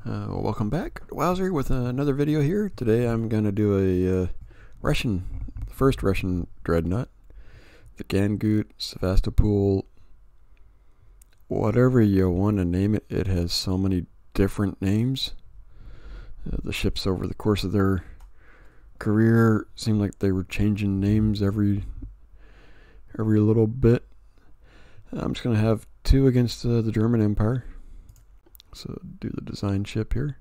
Welcome back, Wowzer, with another video here. Today I'm going to do a first Russian dreadnought, the Gangut, Sevestopol, whatever you want to name it. It has so many different names. The ships over the course of their career seemed like they were changing names every little bit. I'm just going to have two against the German Empire. So do the design ship here.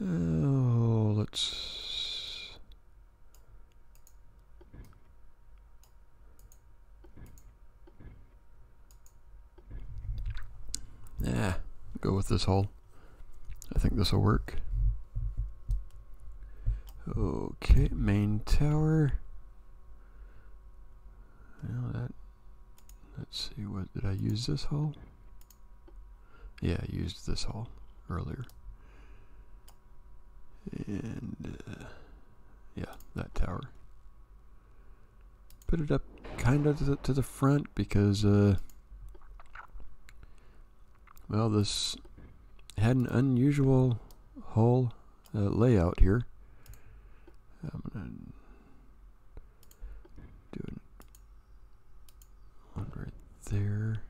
Oh, let's... Yeah, go with this hull. I think this will work. Okay, main tower. Well, that... Let's see, what did I use this hull? Yeah, I used this hull earlier. And yeah, that tower. Put it up kind of to the front because well, this had an unusual hull layout here. I'm gonna do one right there.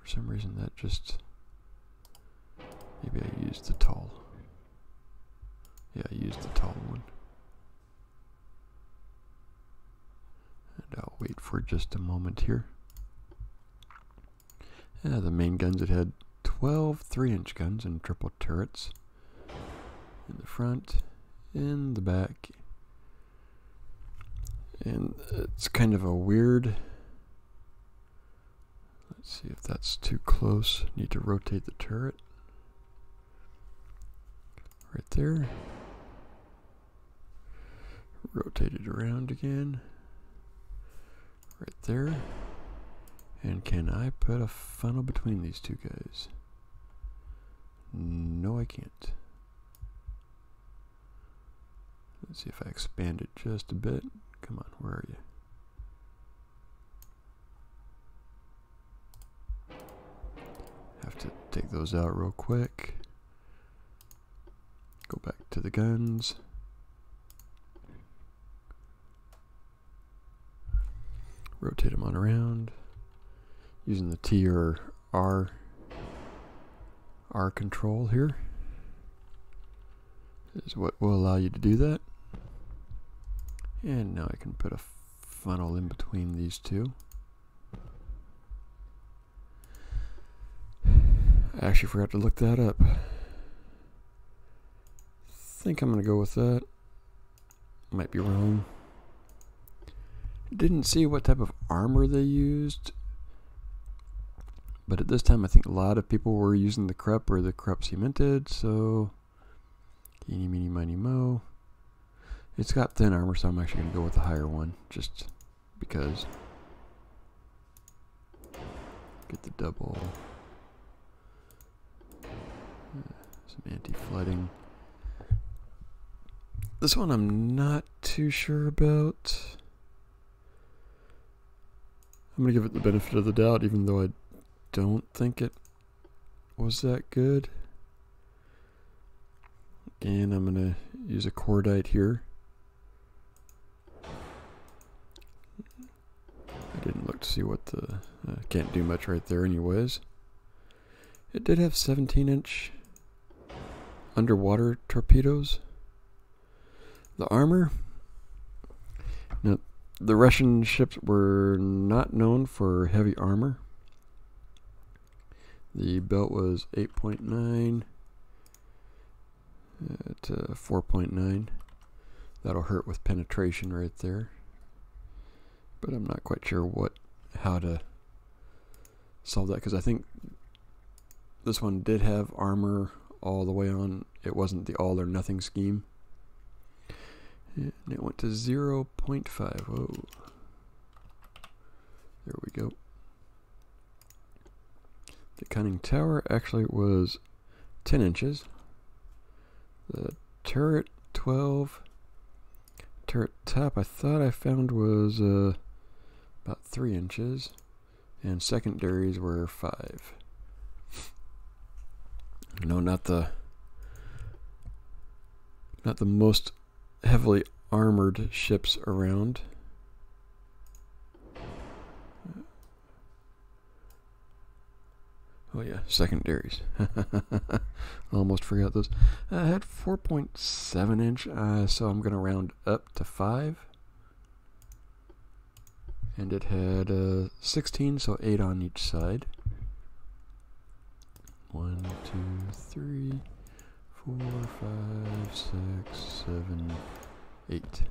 For some reason that just... Maybe I used the tall. Yeah, I used the tall one. And I'll wait for just a moment here. Yeah, the main guns, it had 12 3-inch guns and triple turrets. In the front, in the back. And it's kind of a weird... Let's see if that's too close. Need to rotate the turret. Right there. Rotate it around again. Right there. And can I put a funnel between these two guys? No, I can't. Let's see if I expand it just a bit. Come on, where are you? Have to take those out real quick. Go back to the guns. Rotate them on around. Using the T or R control here is what will allow you to do that. And now I can put a funnel in between these two. I actually forgot to look that up. I think I'm going to go with that. Might be wrong. Didn't see what type of armor they used. But at this time I think a lot of people were using the Krupp or the Krupp cemented, so eeny, meeny, miny, mo. It's got thin armor, so I'm actually going to go with the higher one, just because. Get the double. Some anti-flooding. This one I'm not too sure about. I'm going to give it the benefit of the doubt, even though I don't think it was that good. Again, I'm going to use a cordite here. I didn't look to see what the... can't do much right there anyways. It did have 17-inch underwater torpedoes. The armor... Now, the Russian ships were not known for heavy armor. The belt was 8.9 to 4.9. That'll hurt with penetration right there. But I'm not quite sure how to solve that, because I think this one did have armor all the way on. It wasn't the all or nothing scheme. And it went to 0.5. Whoa. There we go. The conning tower actually was 10 inches. The turret, 12. Turret top I thought I found was about 3 inches. and secondaries were 5. No, not the most heavily armored ships around. Oh yeah, secondaries. Almost forgot those. I had 4.7 inch, so I'm gonna round up to 5. And it had 16, so 8 on each side. 1, 2, 3, 4, 5, 6, 7, 8.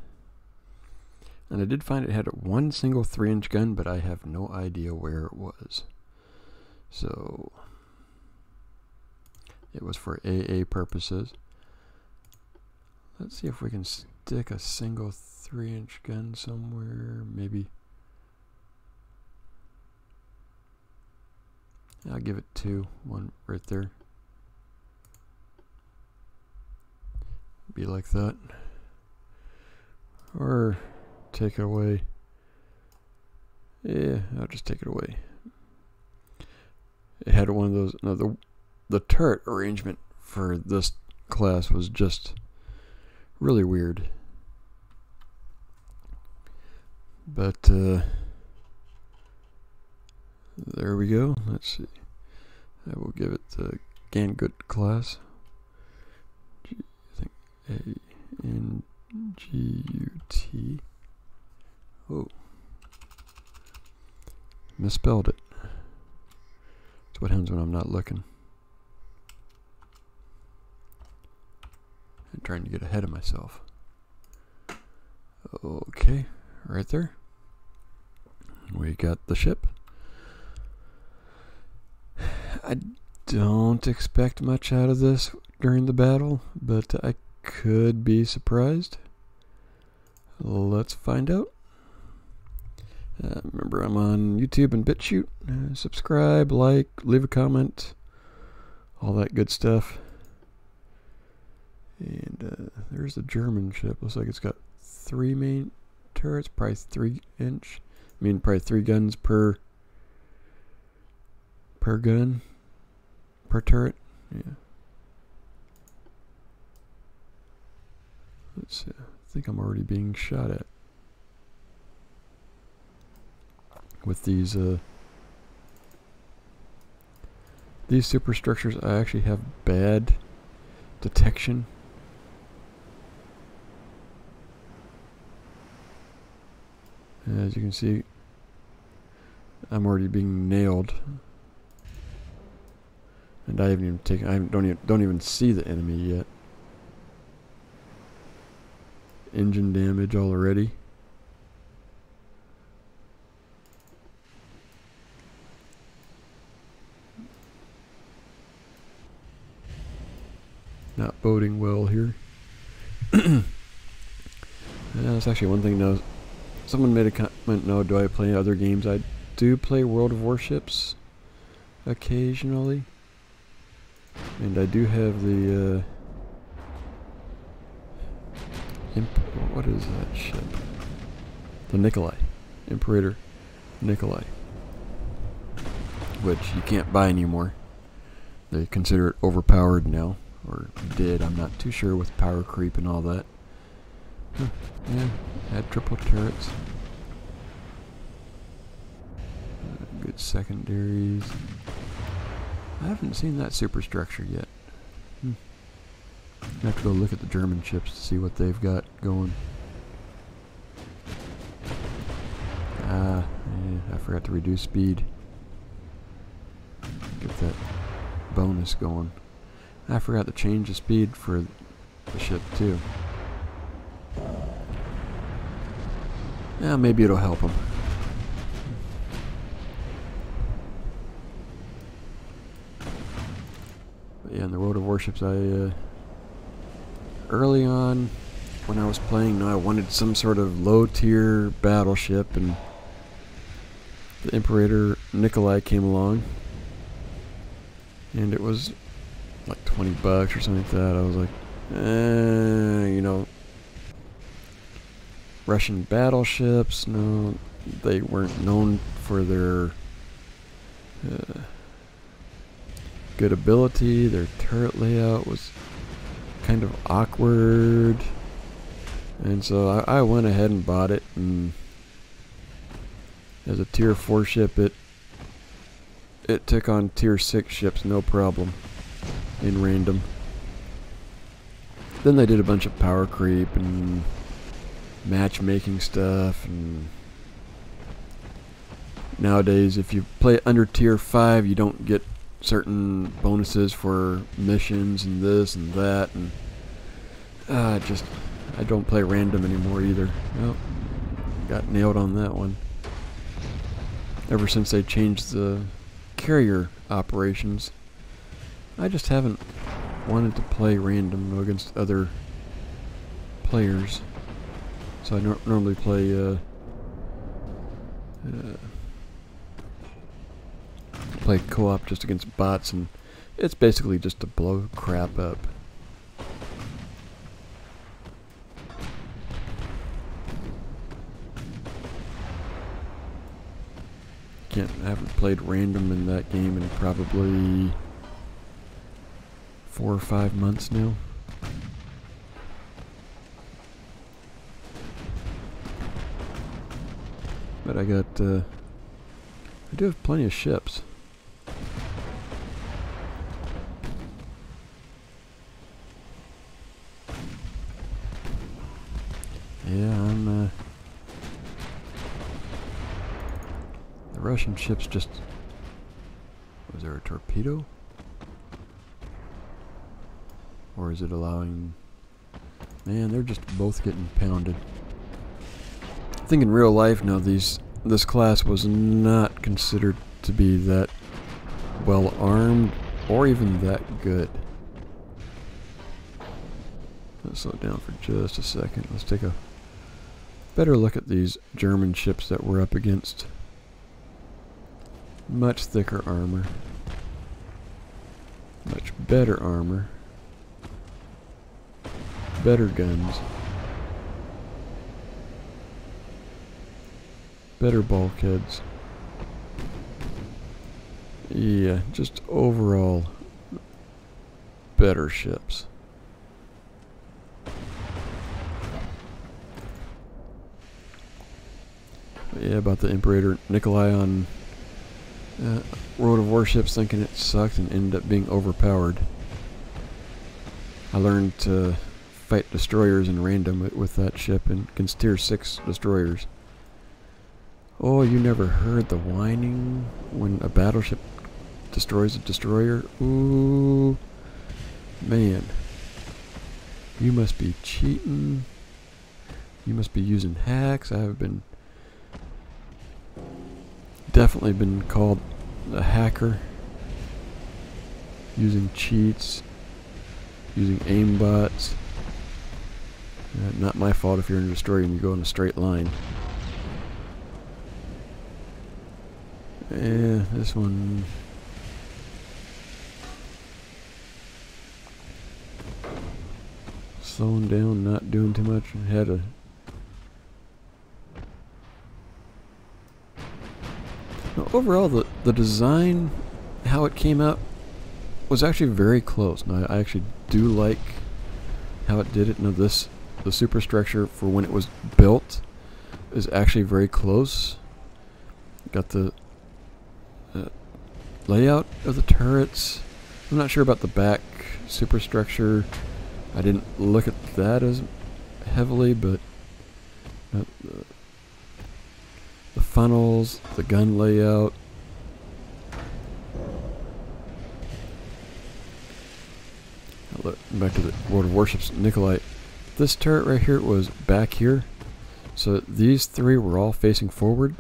And I did find it had one single 3-inch gun, but I have no idea where it was. So it was for AA purposes. Let's see if we can stick a single 3-inch gun somewhere. Maybe. I'll give it 2. One right there. Be like that. Or take it away. Yeah, I'll just take it away. It had one of those. No, the turret arrangement for this class was just really weird. But there we go. Let's see. I will give it the Gangut class. I think A-N-G-U-T. Oh. Misspelled it. That's what happens when I'm not looking. I'm trying to get ahead of myself. Okay. Right there. We got the ship. I don't expect much out of this during the battle, but I could be surprised. Let's find out. Remember, I'm on YouTube and BitChute. Subscribe, like, leave a comment, all that good stuff. And there's the German ship. Looks like it's got 3 main turrets, probably 3-inch. I mean, probably 3 guns per gun, per turret. Yeah. Let's see. I think I'm already being shot at with these superstructures. I actually have bad detection. As you can see, I'm already being nailed. And I haven't even taken. Don't even see the enemy yet. Engine damage already. Not boding well here. That's actually one thing. Now, someone made a comment. No, do I play other games? I do play World of Warships occasionally. And I do have the what is that ship? The Nikolai, Imperator Nikolai, which you can't buy anymore. They consider it overpowered now, or did. I'm not too sure with power creep and all that. Yeah, had triple turrets. Good secondaries. I haven't seen that superstructure yet. I have to go look at the German ships to see what they've got going. Yeah, I forgot to reduce speed. Get that bonus going. I forgot to change the speed for the ship too. Yeah, maybe it'll help them. Yeah, in the World of Warships, I early on when I was playing, I wanted some sort of low-tier battleship, and the Imperator Nikolai came along, and it was like $20 or something like that. I was like, you know, Russian battleships, no, they weren't known for their Good ability. Their turret layout was kind of awkward, and so I went ahead and bought it, and as a tier 4 ship it took on tier 6 ships no problem in random. Then they did a bunch of power creep and matchmaking stuff, and nowadays if you play under tier 5 you don't get certain bonuses for missions and this and that, and I don't play random anymore either. Well, got nailed on that one. Ever since they changed the carrier operations, I just haven't wanted to play random against other players. So I normally play play co-op just against bots, and it's basically just to blow crap up. I haven't played random in that game in probably 4 or 5 months now. But I do have plenty of ships. Yeah, the Russian ships just... Was there a torpedo? Or is it allowing... Man, they're just both getting pounded. I think in real life now this class was not considered to be that well armed or even that good. Let's slow down for just a second. Let's take a better look at these German ships that we're up against. Much thicker armor. Much better armor. Better guns. Better bulkheads. Yeah, just overall better ships. But yeah, about the Imperator Nikolai on World of Warships, thinking it sucked and ended up being overpowered. I learned to fight destroyers in random with that ship and against tier 6 destroyers. Oh, you never heard the whining when a battleship destroys a destroyer? Ooh, man. You must be cheating. You must be using hacks. I have definitely been called a hacker. Using cheats. Using aimbots. Not my fault if you're in a destroyer and you go in a straight line. Yeah, this one... Slowing down, not doing too much. Had a... Now, overall, the design, how it came out, was actually very close. Now, I actually do like how it did it. Now, the superstructure for when it was built is actually very close. Got the layout of the turrets. I'm not sure about the back superstructure. I didn't look at that as heavily, but the funnels, the gun layout. Look back to the World of Warships Nikolai. This turret right here was back here, so these three were all facing forward.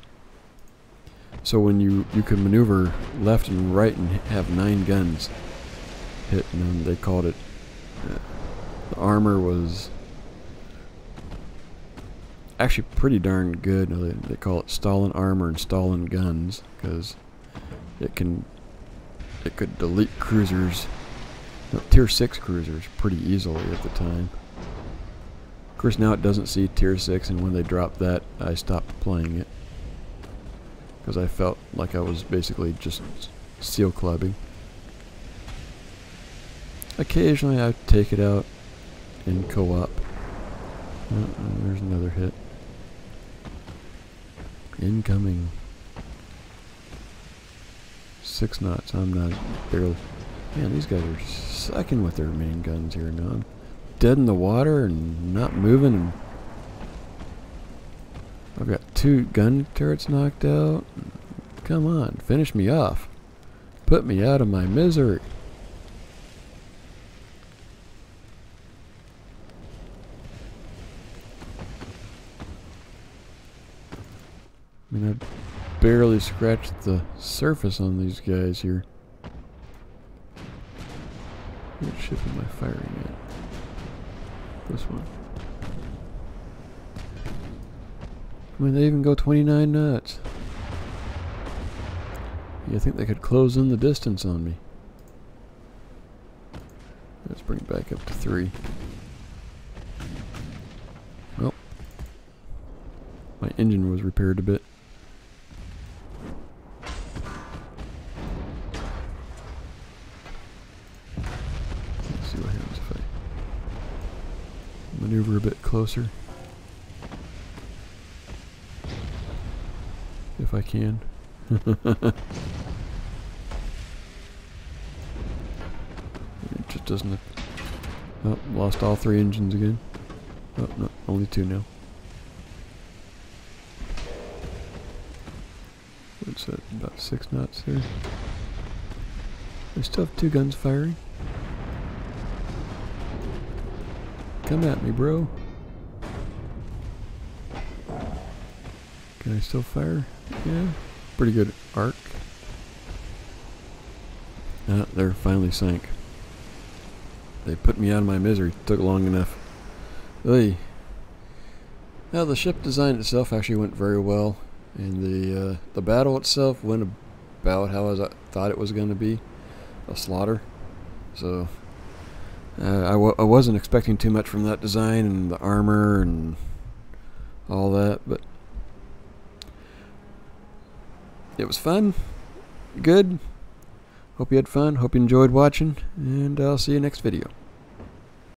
So when you could maneuver left and right and have 9 guns hit, and then they called it. The armor was actually pretty darn good. They call it Stalin armor and Stalin guns because it could delete cruisers, tier 6 cruisers, pretty easily at the time. Of course, now it doesn't see tier 6, and when they dropped that, I stopped playing it. because I felt like I was basically just seal clubbing. Occasionally I take it out in co-op. There's another hit. Incoming. 6 knots. I'm not barely. Man, these guys are sucking with their main guns here now. I'm dead in the water and not moving. And I've got 2 gun turrets knocked out. Come on, finish me off. Put me out of my misery. I mean, I barely scratched the surface on these guys here. What ship am I firing at? This one. I mean, they even go 29 knots. You think they could close in the distance on me? Let's bring it back up to 3. Well, my engine was repaired a bit. Let's see what happens if I maneuver a bit closer. If I can. It just doesn't. Oh, lost all 3 engines again. Oh, no, only 2 now. What's that? About 6 knots there. I still have 2 guns firing. Come at me, bro. Can I still fire? Yeah. Pretty good arc. They're finally sank. They put me out of my misery. Took long enough. Oy. Now the ship design itself actually went very well, and the battle itself went about how I thought it was going to be, a slaughter. So I wasn't expecting too much from that design and the armor and all that, but it was fun, good. Hope you had fun. Hope you enjoyed watching, and I'll see you next video.